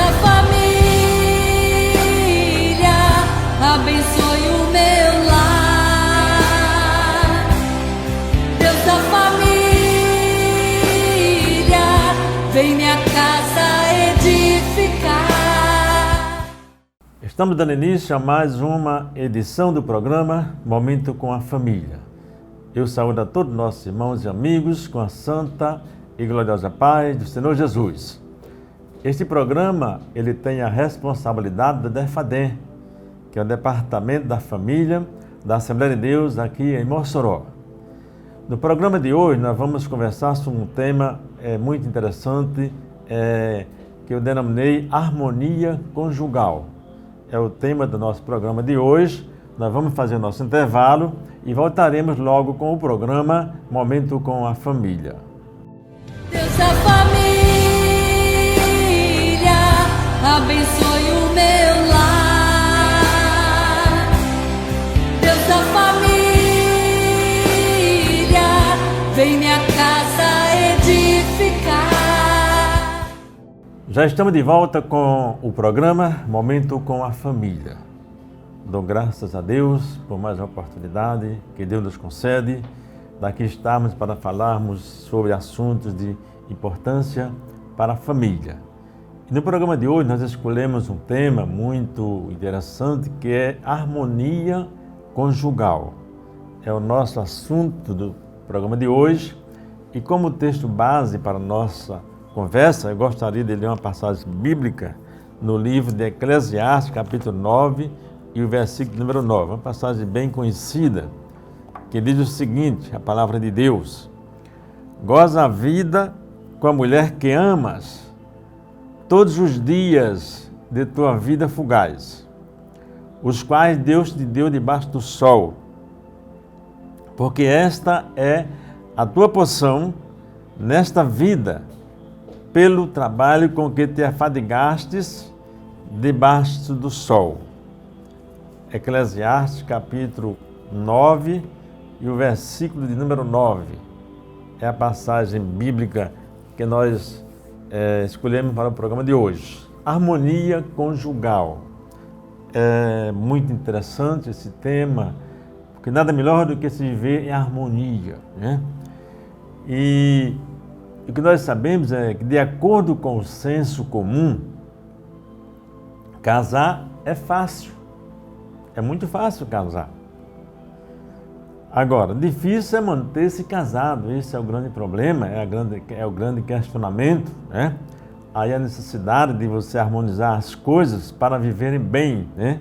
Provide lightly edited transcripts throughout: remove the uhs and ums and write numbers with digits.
a família, abençoe o meu lar. Deus da família, vem minha casa edificar. Estamos dando início a mais uma edição do programa Momento com a Família. Eu saúdo a todos nossos irmãos e amigos com a santa e gloriosa paz do Senhor Jesus. Este programa, ele tem a responsabilidade da DEFADEM, que é o Departamento da Família da Assembleia de Deus aqui em Mossoró. No programa de hoje, nós vamos conversar sobre um tema muito interessante, que eu denominei harmonia conjugal. É o tema do nosso programa de hoje. Nós vamos fazer o nosso intervalo e voltaremos logo com o programa Momento com a Família. Deus da família, abençoe o meu lar. Deus da família, vem minha casa edificar. Já estamos de volta com o programa Momento com a Família. Dou graças a Deus por mais uma oportunidade que Deus nos concede. Daqui estamos para falarmos sobre assuntos de importância para a família. E no programa de hoje nós escolhemos um tema muito interessante que é harmonia conjugal. É o nosso assunto do programa de hoje e como texto base para a nossa conversa, eu gostaria de ler uma passagem bíblica no livro de Eclesiastes, capítulo 9, e o versículo número 9, uma passagem bem conhecida, que diz o seguinte, a palavra de Deus: goza a vida com a mulher que amas, todos os dias de tua vida fugaz, os quais Deus te deu debaixo do sol, porque esta é a tua porção nesta vida, pelo trabalho com que te afadigastes debaixo do sol. Eclesiastes capítulo 9 e o versículo de número 9 é a passagem bíblica que nós escolhemos para o programa de hoje. Harmonia conjugal. É muito interessante esse tema, porque nada melhor do que se viver em harmonia, né? E o que nós sabemos é que, de acordo com o senso comum, casar é fácil. É muito fácil casar. Agora, difícil é manter-se casado. Esse é o grande problema, é o grande questionamento, né? Aí a necessidade de você harmonizar as coisas para viverem bem, né?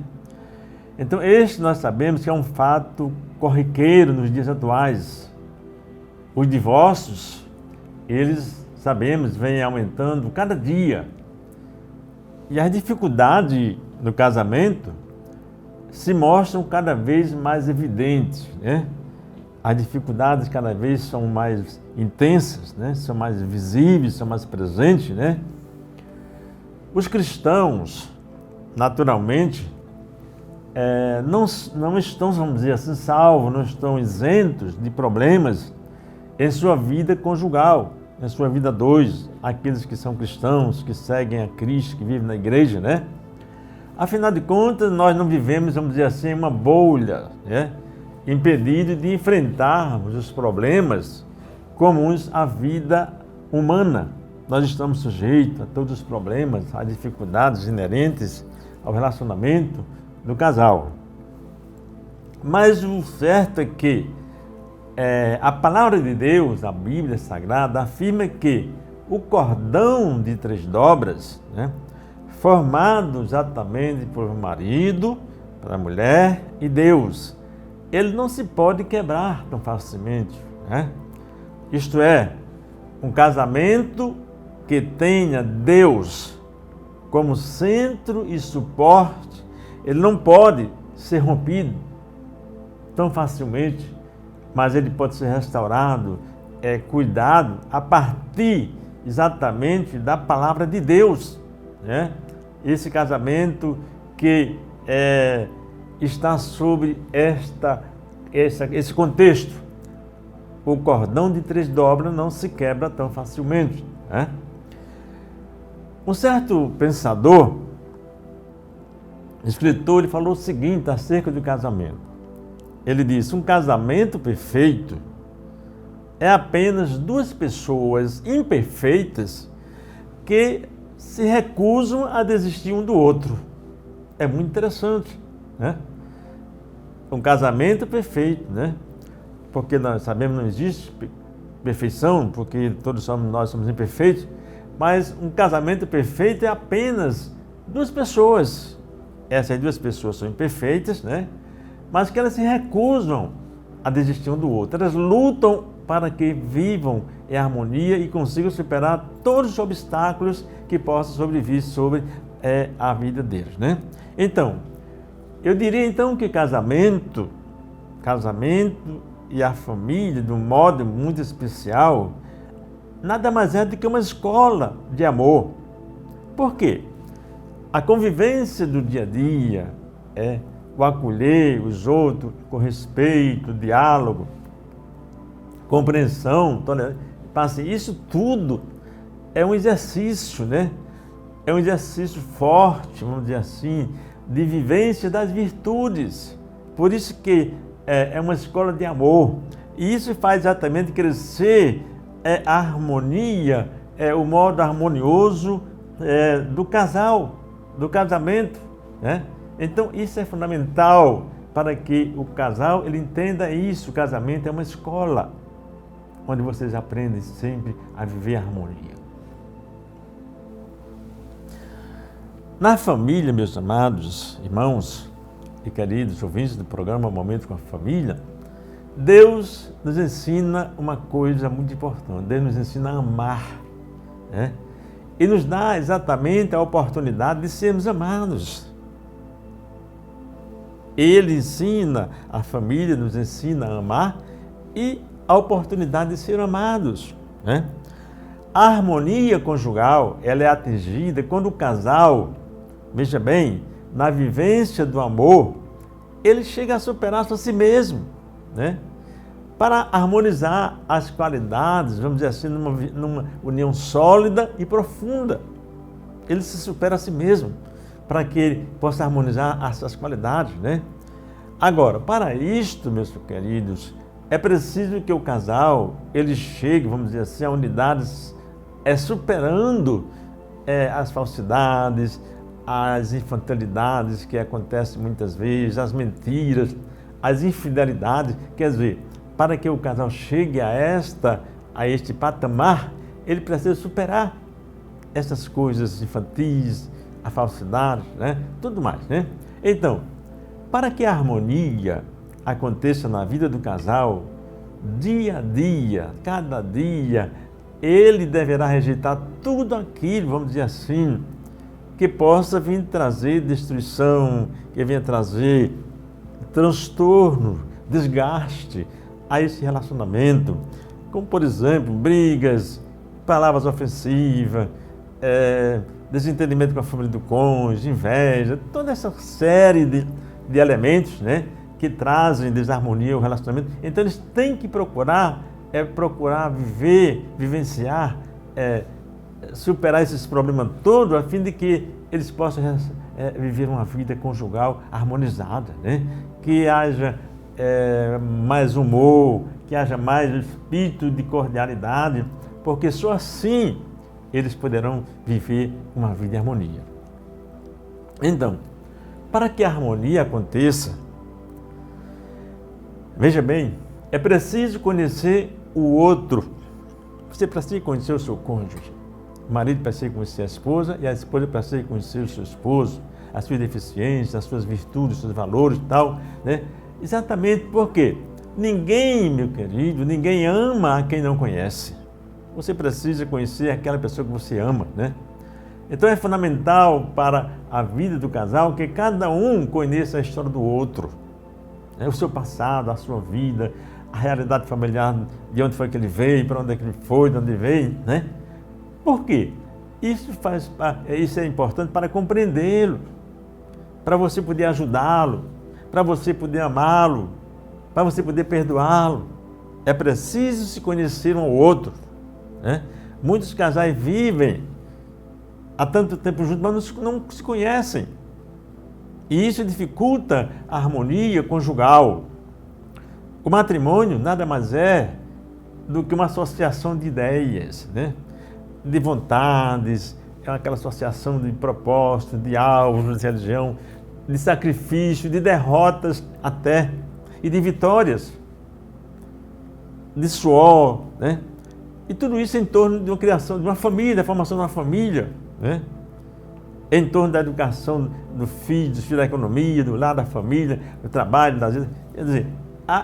Então, este nós sabemos que é um fato corriqueiro nos dias atuais. Os divórcios, eles, sabemos, vêm aumentando cada dia. E as dificuldades no casamento se mostram cada vez mais evidentes, né? As dificuldades cada vez são mais intensas, né? São mais visíveis, são mais presentes, né? Os cristãos, naturalmente, não estão, vamos dizer assim, salvos, não estão isentos de problemas em sua vida conjugal, em sua vida a dois, aqueles que são cristãos, que seguem a Cristo, que vivem na igreja, né? Afinal de contas, nós não vivemos, vamos dizer assim, uma bolha, né? Impedido de enfrentarmos os problemas comuns à vida humana. Nós estamos sujeitos a todos os problemas, às dificuldades inerentes ao relacionamento do casal. Mas o certo é que a palavra de Deus, a Bíblia Sagrada, afirma que o cordão de 3 dobras, né, formado exatamente por marido, pela mulher e Deus, ele não se pode quebrar tão facilmente, né? Isto é, um casamento que tenha Deus como centro e suporte, ele não pode ser rompido tão facilmente, mas ele pode ser restaurado, cuidado a partir exatamente da palavra de Deus, né? Esse casamento que está sobre esse contexto. O cordão de 3 dobras não se quebra tão facilmente, né? Um certo pensador, escritor, ele falou o seguinte acerca do casamento. Ele disse: um casamento perfeito é apenas duas pessoas imperfeitas que se recusam a desistir um do outro. É muito interessante, né? Um casamento perfeito, né? Porque nós sabemos que não existe perfeição, porque nós somos imperfeitos, mas um casamento perfeito é apenas duas pessoas. Essas duas pessoas são imperfeitas, né? Mas que elas se recusam a desistir um do outro. Elas lutam para que vivam em harmonia e consigam superar todos os obstáculos que possam sobrevir sobre a vida deles, né? Então, eu diria então que casamento e a família, de um modo muito especial, nada mais é do que uma escola de amor. Por quê? A convivência do dia a dia, o acolher os outros com respeito, diálogo, compreensão, tolerância, isso tudo é um exercício, né? É um exercício forte, vamos dizer assim, de vivência das virtudes. Por isso que é uma escola de amor. E isso faz exatamente crescer a harmonia, o modo harmonioso do casal, do casamento, né? Então isso é fundamental para que o casal ele entenda isso. O casamento é uma escola onde vocês aprendem sempre a viver a harmonia. Na família, meus amados irmãos e queridos ouvintes do programa Momento com a Família, Deus nos ensina uma coisa muito importante. Deus nos ensina a amar, né? E nos dá exatamente a oportunidade de sermos amados. Ele ensina, a família nos ensina a amar e a oportunidade de ser amados, né? A harmonia conjugal, ela é atingida quando o casal, veja bem, na vivência do amor, ele chega a superar-se a si mesmo, né? Para harmonizar as qualidades, vamos dizer assim, numa união sólida e profunda. Ele se supera a si mesmo, para que ele possa harmonizar as suas qualidades, né? Agora, para isto, meus queridos, é preciso que o casal, ele chegue, vamos dizer assim, a unidades, superando as falsidades, as infantilidades que acontecem muitas vezes, as mentiras, as infidelidades. Quer dizer, para que o casal chegue a este patamar, ele precisa superar essas coisas infantis, a falsidade, né? Tudo mais, né? Então, para que a harmonia aconteça na vida do casal, dia a dia, cada dia, ele deverá rejeitar tudo aquilo, vamos dizer assim, que possa vir trazer destruição, que venha trazer transtorno, desgaste a esse relacionamento, como por exemplo, brigas, palavras ofensivas, desentendimento com a família do cônjuge, inveja, toda essa série de elementos, né, que trazem desarmonia ao relacionamento. Então eles têm que procurar vivenciar, superar esses problemas todos, a fim de que eles possam viver uma vida conjugal harmonizada, né? Que haja mais humor, que haja mais espírito de cordialidade, porque só assim eles poderão viver uma vida de harmonia. Então, para que a harmonia aconteça, veja bem, é preciso conhecer o outro. Você precisa conhecer o seu cônjuge. O marido precisa conhecer a esposa e a esposa precisa conhecer o seu esposo, as suas deficiências, as suas virtudes, os seus valores e tal, né? Exatamente porque ninguém, meu querido, ninguém ama a quem não conhece. Você precisa conhecer aquela pessoa que você ama, né? Então é fundamental para a vida do casal que cada um conheça a história do outro, né? O seu passado, a sua vida, a realidade familiar, de onde foi que ele veio, para onde é que ele foi, de onde veio, né? Por quê? Isso é importante para compreendê-lo, para você poder ajudá-lo, para você poder amá-lo, para você poder perdoá-lo. É preciso se conhecer um ao outro, né? Muitos casais vivem há tanto tempo juntos, mas não se conhecem. E isso dificulta a harmonia conjugal. O matrimônio nada mais é do que uma associação de ideias, né? De vontades, é aquela associação de propósitos, de alvos, de religião, de sacrifício, de derrotas até, e de vitórias, de suor, né? E tudo isso em torno de uma criação de uma família, da formação de uma família, né? Em torno da educação do filho, da economia, do lar da família, do trabalho, das vezes. Quer dizer,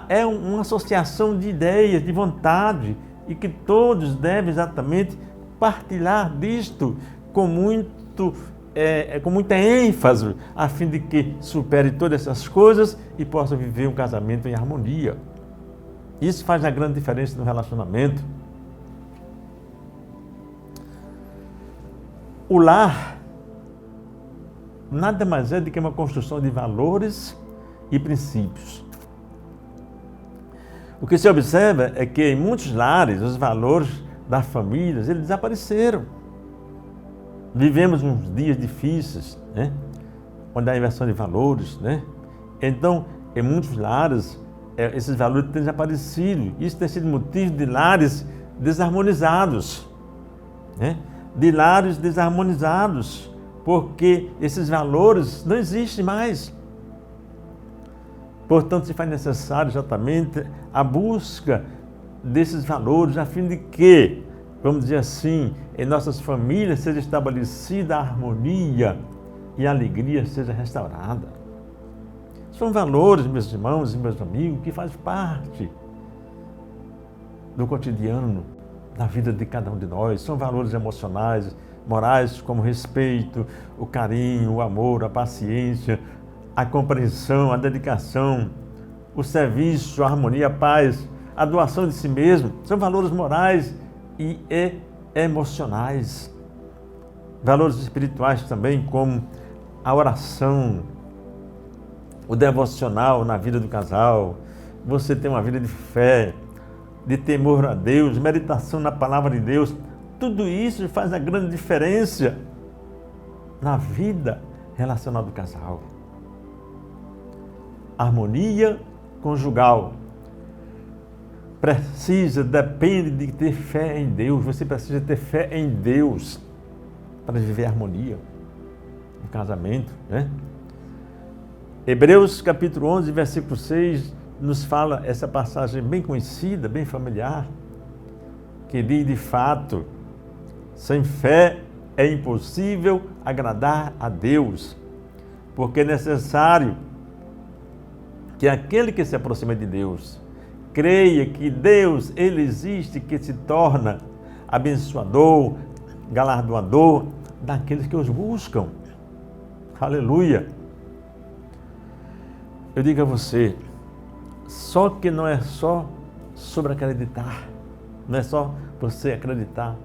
é uma associação de ideias, de vontade, e que todos devem exatamente partilhar disto com muita ênfase, a fim de que supere todas essas coisas e possa viver um casamento em harmonia. Isso faz a grande diferença no relacionamento. O lar nada mais é do que uma construção de valores e princípios. O que se observa é que em muitos lares os valores das famílias eles desapareceram. Vivemos uns dias difíceis, né? Onde há inversão de valores, né? Então, em muitos lares, esses valores têm desaparecido. Isso tem sido motivo de lares desarmonizados, né? De lares desarmonizados, porque esses valores não existem mais. Portanto, se faz necessário exatamente a busca desses valores, a fim de que, vamos dizer assim, em nossas famílias seja estabelecida a harmonia e a alegria seja restaurada. São valores, meus irmãos e meus amigos, que fazem parte do cotidiano, da vida de cada um de nós. São valores emocionais, morais, como o respeito, o carinho, o amor, a paciência, a compreensão, a dedicação, o serviço, a harmonia, a paz, a doação de si mesmo. São valores morais e emocionais. Valores espirituais também, como a oração, o devocional na vida do casal. Você tem uma vida de fé, de temor a Deus, meditação na palavra de Deus. Tudo isso faz a grande diferença na vida relacional do casal. Harmonia conjugal depende de ter fé em Deus. Você precisa ter fé em Deus para viver a harmonia no casamento, né? Hebreus capítulo 11, versículo 6, nos fala essa passagem bem conhecida, bem familiar, que diz de fato: sem fé é impossível agradar a Deus, porque é necessário que aquele que se aproxima de Deus creia que Deus, Ele existe, que se torna abençoador, galardoador daqueles que os buscam. Aleluia! Eu digo a você, só que não é só sobre acreditar, não é só você acreditar,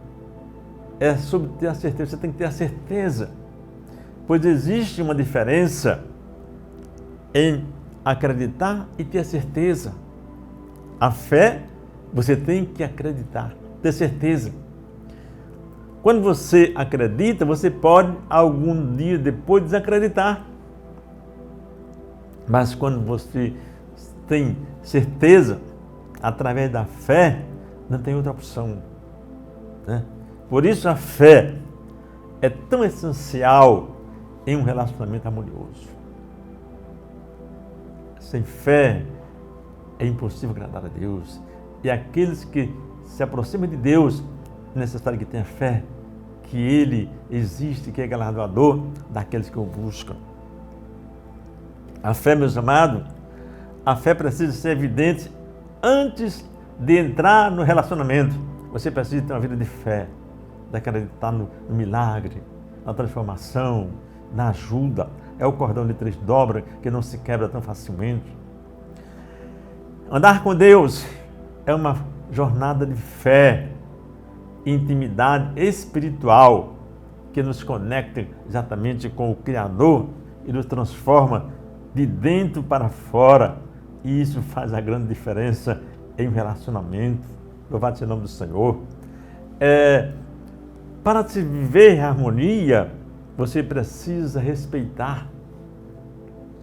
é sobre ter a certeza. Você tem que ter a certeza, pois existe uma diferença em acreditar e ter a certeza. A fé, você tem que acreditar, ter certeza. Quando você acredita, você pode algum dia depois desacreditar. Mas quando você tem certeza, através da fé, não tem outra opção, né? Por isso a fé é tão essencial em um relacionamento harmonioso. Sem fé é impossível agradar a Deus. E aqueles que se aproximam de Deus, é necessário que tenha fé, que Ele existe, que é galardoador daqueles que o buscam. A fé, meus amados, a fé precisa ser evidente antes de entrar no relacionamento. Você precisa ter uma vida de fé, de acreditar no milagre, na transformação, na ajuda. É o cordão de 3 dobras que não se quebra tão facilmente. Andar com Deus é uma jornada de fé, intimidade espiritual que nos conecta exatamente com o Criador e nos transforma de dentro para fora. E isso faz a grande diferença em um relacionamento. Louvado seja o nome do Senhor. Para se viver em harmonia, você precisa respeitar.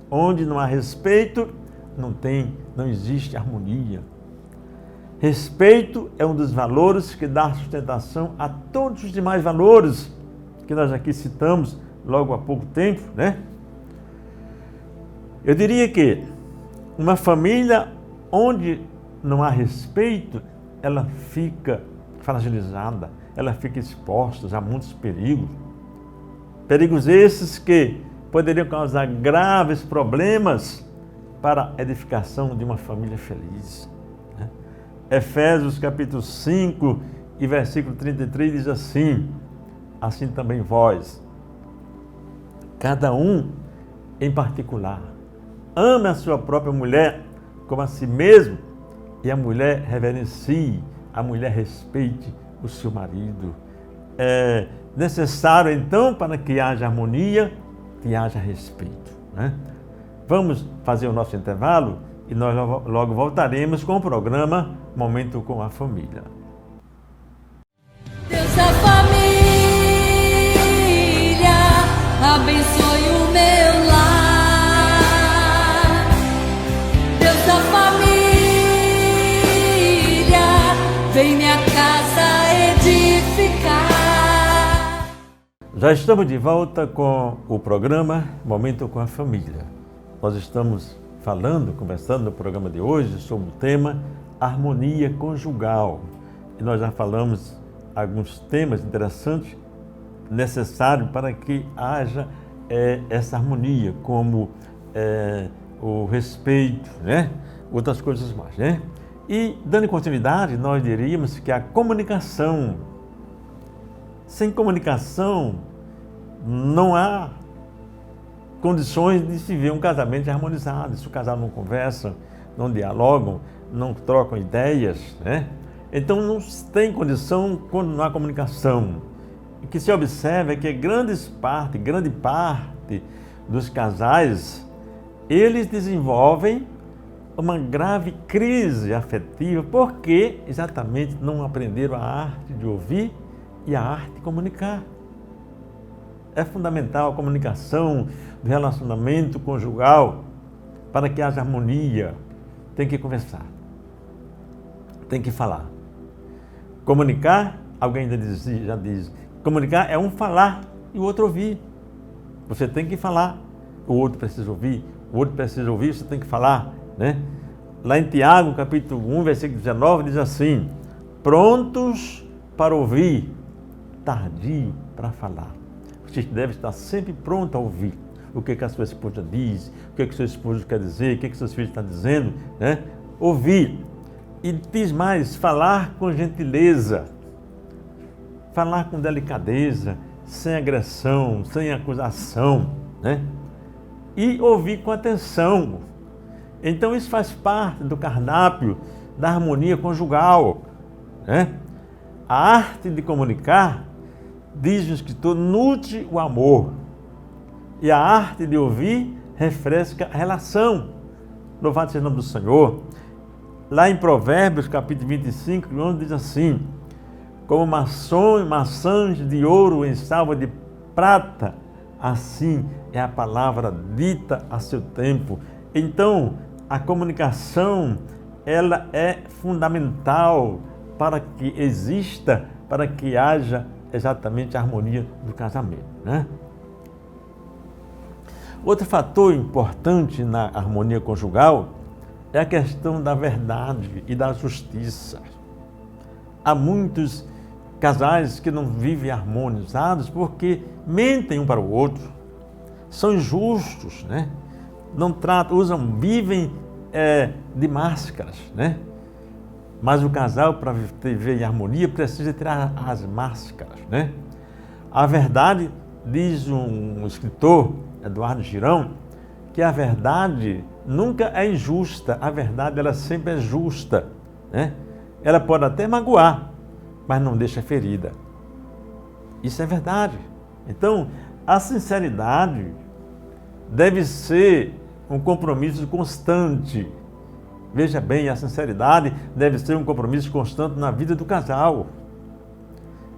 Onde não há respeito, não existe harmonia. Respeito é um dos valores que dá sustentação a todos os demais valores que nós aqui citamos logo há pouco tempo, né? Eu diria que uma família onde não há respeito, ela fica fragilizada, ela fica exposta a muitos perigos. Perigos esses que poderiam causar graves problemas para a edificação de uma família feliz. Efésios capítulo 5 e versículo 33 diz assim: assim também vós, cada um em particular, ame a sua própria mulher como a si mesmo, e a mulher reverencie, a mulher respeite o seu marido. É necessário então, para que haja harmonia, que haja respeito, né? Vamos fazer o nosso intervalo e nós logo voltaremos com o programa Momento com a Família. Deus da família, abençoe o meu lar. Deus da família, vem minha casa edificar. Já estamos de volta com o programa Momento com a Família. Nós estamos conversando no programa de hoje sobre o tema harmonia conjugal. E nós já falamos alguns temas interessantes necessários para que haja essa harmonia, como o respeito, né? Outras coisas mais, né? E, dando continuidade, nós diríamos que a comunicação, sem comunicação, não há condições de se ver um casamento harmonizado. Se o casal não conversa, não dialogam, não trocam ideias, né? Então não tem condição quando não há comunicação. O que se observa é que grande parte dos casais, eles desenvolvem uma grave crise afetiva, porque exatamente não aprenderam a arte de ouvir e a arte de comunicar. É fundamental a comunicação do relacionamento conjugal para que haja harmonia. Tem que conversar, tem que falar. Comunicar, alguém já diz, comunicar é um falar e o outro ouvir. Você tem que falar, o outro precisa ouvir, você tem que falar, né? Lá em Tiago, capítulo 1, versículo 19, diz assim: prontos para ouvir, tardio para falar. Você deve estar sempre pronto a ouvir o que a sua esposa diz, o que o seu esposo quer dizer, o que seu filho está dizendo, né? Ouvir. E diz mais, falar com gentileza, falar com delicadeza, sem agressão, sem acusação, né? E ouvir com atenção. Então isso faz parte do cardápio da harmonia conjugal, né? A arte de comunicar, diz o escritor, nutre o amor. E a arte de ouvir refresca a relação. Louvado seja o nome do Senhor. Lá em Provérbios, capítulo 25, onde diz assim: como maçãs de ouro em salva de prata, assim é a palavra dita a seu tempo. Então, a comunicação, ela é fundamental para que exista, para que haja exatamente a harmonia do casamento, né? Outro fator importante na harmonia conjugal é a questão da verdade e da justiça. Há muitos casais que não vivem harmonizados porque mentem um para o outro, são injustos, né? Não tratam, vivem de máscaras, né? Mas o casal, para viver em harmonia, precisa tirar as máscaras, né? A verdade, diz um escritor, Eduardo Girão, que a verdade nunca é injusta, a verdade ela sempre é justa, né? Ela pode até magoar, mas não deixa ferida. Isso é verdade. Então, a sinceridade deve ser um compromisso constante. Veja bem, a sinceridade deve ser um compromisso constante na vida do casal.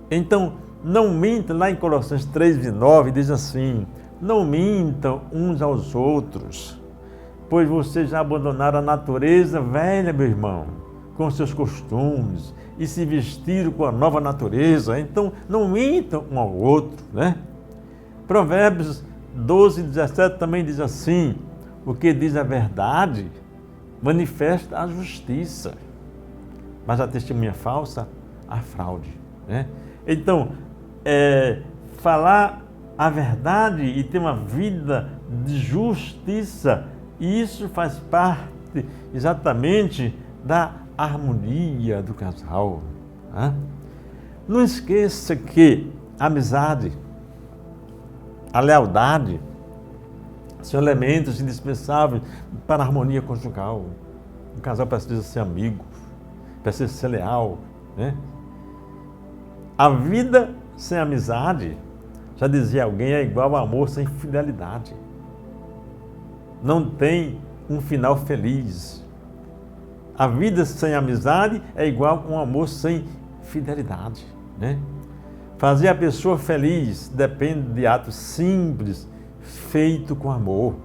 Então, Não mintam, lá em Colossenses 3:9 diz assim: não mintam uns aos outros, pois vocês já abandonaram a natureza velha, meu irmão, com seus costumes, e se vestiram com a nova natureza. Então, não mintam um ao outro, né? Provérbios 12:17 também diz assim: o que diz a verdade manifesta a justiça, mas a testemunha falsa, a fraude, né? Então, falar a verdade e ter uma vida de justiça, isso faz parte exatamente da harmonia do casal, né? Não esqueça que a amizade, a lealdade são elementos indispensáveis para a harmonia conjugal. O casal precisa ser amigo, precisa ser leal, né? A vida sem amizade, já dizia alguém, é igual a amor sem fidelidade. Não tem um final feliz. A vida sem amizade é igual a um amor sem fidelidade, né? Fazer a pessoa feliz depende de atos simples, feito com amor.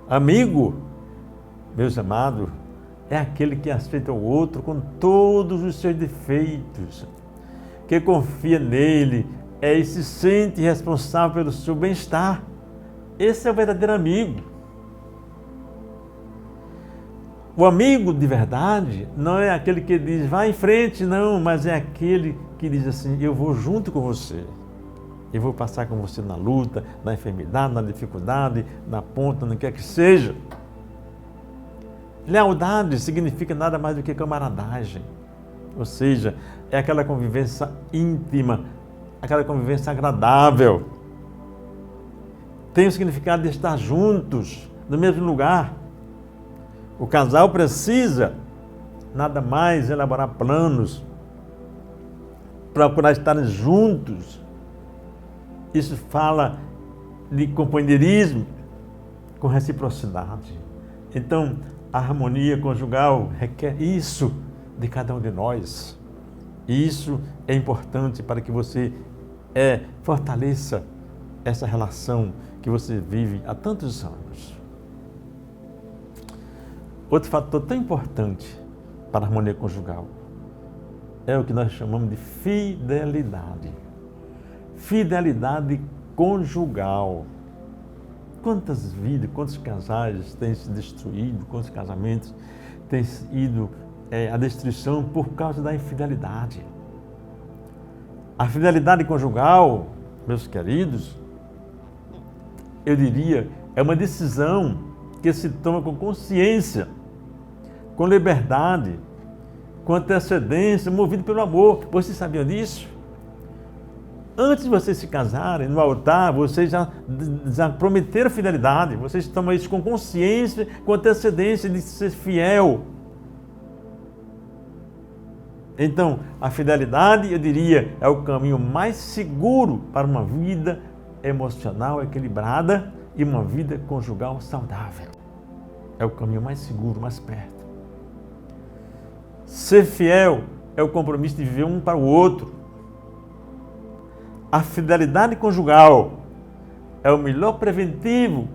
Amigo, meus amados, é aquele que aceita o outro com todos os seus defeitos, que confia nele, e se sente responsável pelo seu bem-estar. Esse é o verdadeiro amigo. O amigo de verdade não é aquele que diz, vai em frente, não, mas é aquele que diz assim, eu vou junto com você. Eu vou passar com você na luta, na enfermidade, na dificuldade, na ponta, no que quer que seja. Lealdade significa nada mais do que camaradagem. Ou seja, é aquela convivência íntima, aquela convivência agradável. Tem o significado de estar juntos, no mesmo lugar. O casal precisa nada mais elaborar planos, procurar estar juntos. Isso fala de companheirismo com reciprocidade. Então, a harmonia conjugal requer isso de cada um de nós. E isso é importante para que você fortaleça essa relação que você vive há tantos anos. Outro fator tão importante para a harmonia conjugal é o que nós chamamos de fidelidade. Fidelidade conjugal. Quantas vidas, quantos casais têm se destruído, quantos casamentos têm ido à destruição por causa da infidelidade. A fidelidade conjugal, meus queridos, eu diria, é uma decisão que se toma com consciência, com liberdade, com antecedência, movido pelo amor. Vocês sabiam disso? Antes de vocês se casarem, no altar, vocês já prometeram fidelidade. Vocês tomam isso com consciência, com antecedência de ser fiel. Então, a fidelidade, eu diria, é o caminho mais seguro para uma vida emocional equilibrada e uma vida conjugal saudável. É o caminho mais seguro, mais perto. Ser fiel é o compromisso de viver um para o outro. A fidelidade conjugal é o melhor preventivo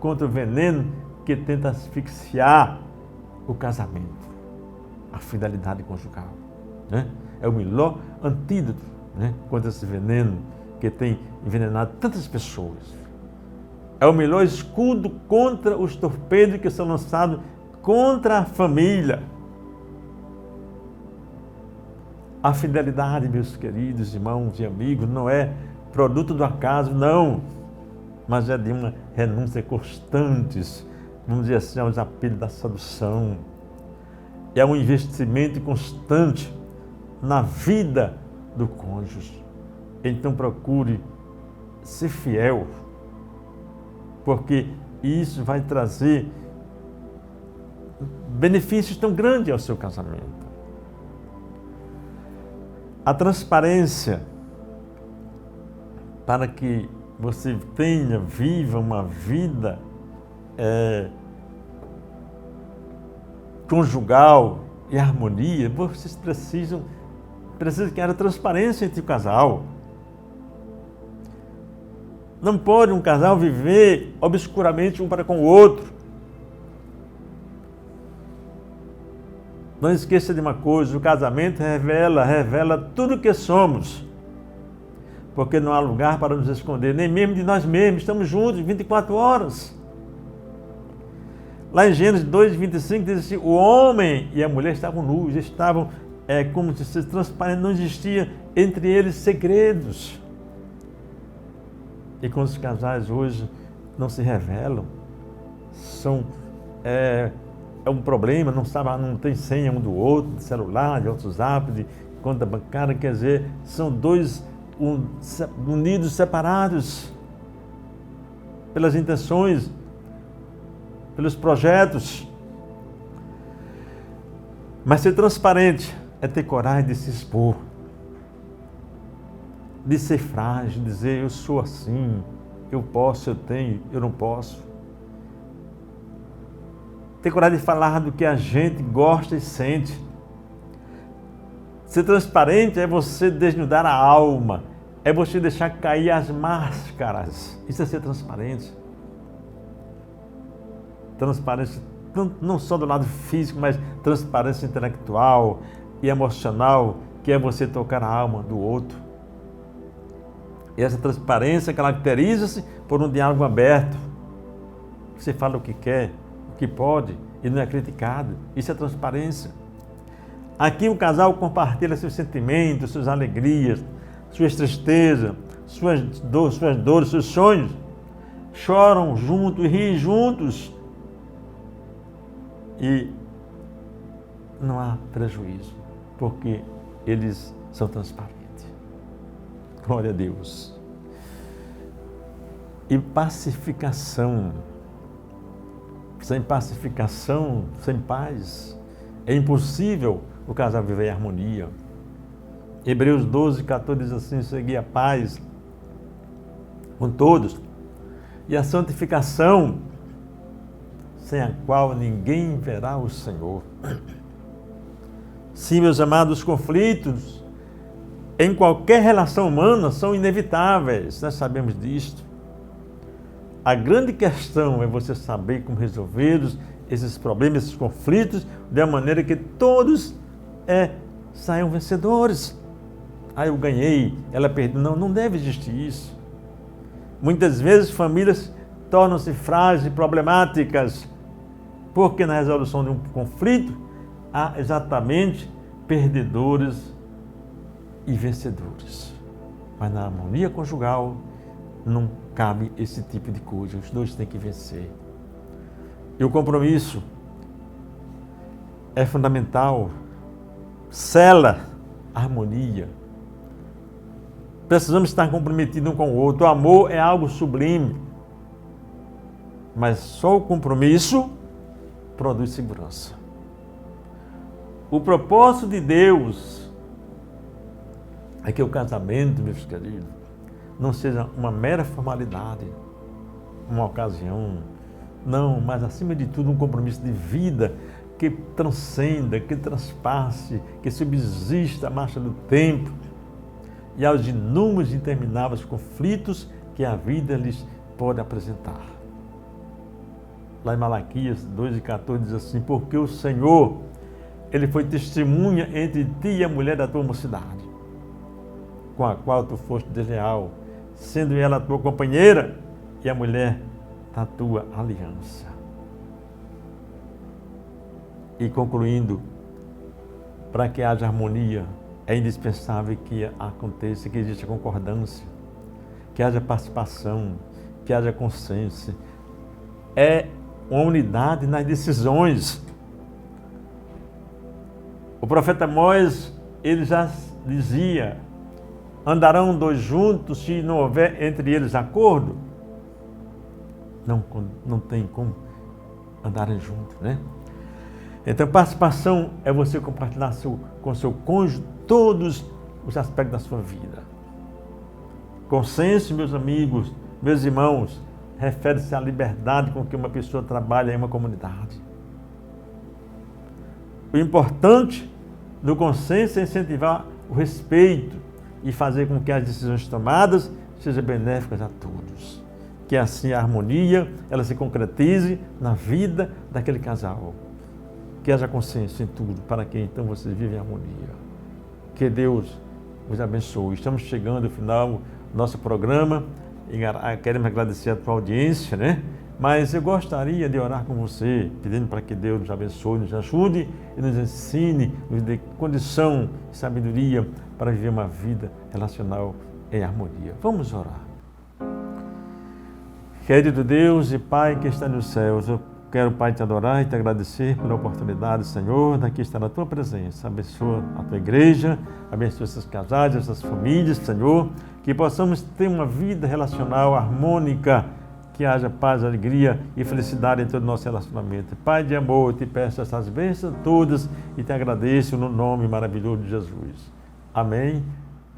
contra o veneno que tenta asfixiar o casamento. A fidelidade conjugal, né? É o melhor antídoto, né, contra esse veneno que tem envenenado tantas pessoas. É o melhor escudo contra os torpedos que são lançados contra a família. A fidelidade, meus queridos irmãos e amigos, não é produto do acaso, não, mas é de uma renúncia constante, vamos dizer assim, aos apelos da sedução. É um investimento constante na vida do cônjuge. Então procure ser fiel, porque isso vai trazer benefícios tão grandes ao seu casamento. A transparência, para que você viva uma vida conjugal e harmonia, vocês precisam Precisa que haja transparência entre o casal. Não pode um casal viver obscuramente um para com o outro. Não esqueça de uma coisa, o casamento revela tudo o que somos. Porque não há lugar para nos esconder, nem mesmo de nós mesmos, estamos juntos 24 horas. Lá em Gênesis 2:25 diz assim, o homem e a mulher estavam nus, estavam como se fosse transparente, não existia entre eles segredos. E quando os casais hoje não se revelam, é um problema, não tem senha um do outro, de celular, de WhatsApp, de conta bancária, quer dizer, são dois unidos, separados pelas intenções, pelos projetos. Mas ser transparente é ter coragem de se expor, de ser frágil, dizer eu sou assim, eu posso, eu tenho, eu não posso. Ter coragem de falar do que a gente gosta e sente. Ser transparente é você desnudar a alma, é você deixar cair as máscaras. Isso é ser transparente. Transparência não só do lado físico, mas transparência intelectual e emocional, que é você tocar a alma do outro. E essa transparência caracteriza-se por um diálogo aberto. Você fala o que quer, o que pode e não é criticado. Isso é transparência. Aqui o casal compartilha seus sentimentos, suas alegrias, suas tristezas, suas dores, seus sonhos. Choram juntos e riem juntos. E não há prejuízo, porque eles são transparentes. Glória a Deus. E pacificação. Sem pacificação, sem paz, é impossível o casal viver em harmonia. Hebreus 12:14 diz assim, segui a paz com todos e a santificação, sem a qual ninguém verá o Senhor. Sim, meus amados, os conflitos em qualquer relação humana são inevitáveis, nós sabemos disto. A grande questão é você saber como resolver esses problemas, esses conflitos, de uma maneira que todos saiam vencedores. Eu ganhei, ela perdeu. Não deve existir isso. Muitas vezes famílias tornam-se frágeis e problemáticas, porque na resolução de um conflito há exatamente perdedores e vencedores. Mas na harmonia conjugal não cabe esse tipo de coisa, os dois têm que vencer. E o compromisso é fundamental, sela a harmonia. Precisamos estar comprometidos um com o outro. O amor é algo sublime, mas só o compromisso produz segurança. O propósito de Deus é que o casamento, meus queridos, não seja uma mera formalidade, uma ocasião, não, mas acima de tudo um compromisso de vida que transcenda, que transpasse, que subsista a marcha do tempo e aos inúmeros e intermináveis conflitos que a vida lhes pode apresentar. Lá em Malaquias 2:14 diz assim, porque o Senhor, Ele foi testemunha entre ti e a mulher da tua mocidade, com a qual tu foste desleal, sendo ela a tua companheira e a mulher da tua aliança. E concluindo, para que haja harmonia, é indispensável que aconteça, que exista concordância, que haja participação, que haja consenso. É uma unidade nas decisões. O profeta Amós, ele já dizia, andarão dois juntos se não houver entre eles acordo? Não tem como andarem juntos, né? Então, participação é você compartilhar com seu cônjuge todos os aspectos da sua vida. Consenso, meus amigos, meus irmãos, refere-se à liberdade com que uma pessoa trabalha em uma comunidade. O importante no consenso é incentivar o respeito e fazer com que as decisões tomadas sejam benéficas a todos. Que assim a harmonia ela se concretize na vida daquele casal. Que haja consciência em tudo, para que então vocês vivem em harmonia. Que Deus os abençoe. Estamos chegando ao final do nosso programa e queremos agradecer a tua audiência, né? Mas eu gostaria de orar com você, pedindo para que Deus nos abençoe, nos ajude e nos ensine, nos dê condição e sabedoria para viver uma vida relacional em harmonia. Vamos orar. Querido Deus e Pai que está nos céus, eu quero, Pai, te adorar e te agradecer pela oportunidade, Senhor, daqui estar na tua presença. Abençoa a tua igreja, abençoa esses casais, essas famílias, Senhor, que possamos ter uma vida relacional harmônica, que haja paz, alegria e felicidade em todo o nosso relacionamento. Pai de amor, eu te peço essas bênçãos todas e te agradeço no nome maravilhoso de Jesus. Amém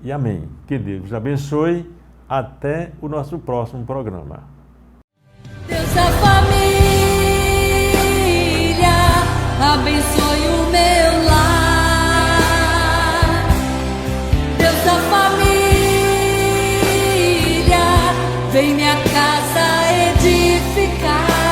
e amém. Que Deus os abençoe. Até o nosso próximo programa. Deus da família, abençoe o meu lar. Deus da família, vem minha casa edificar.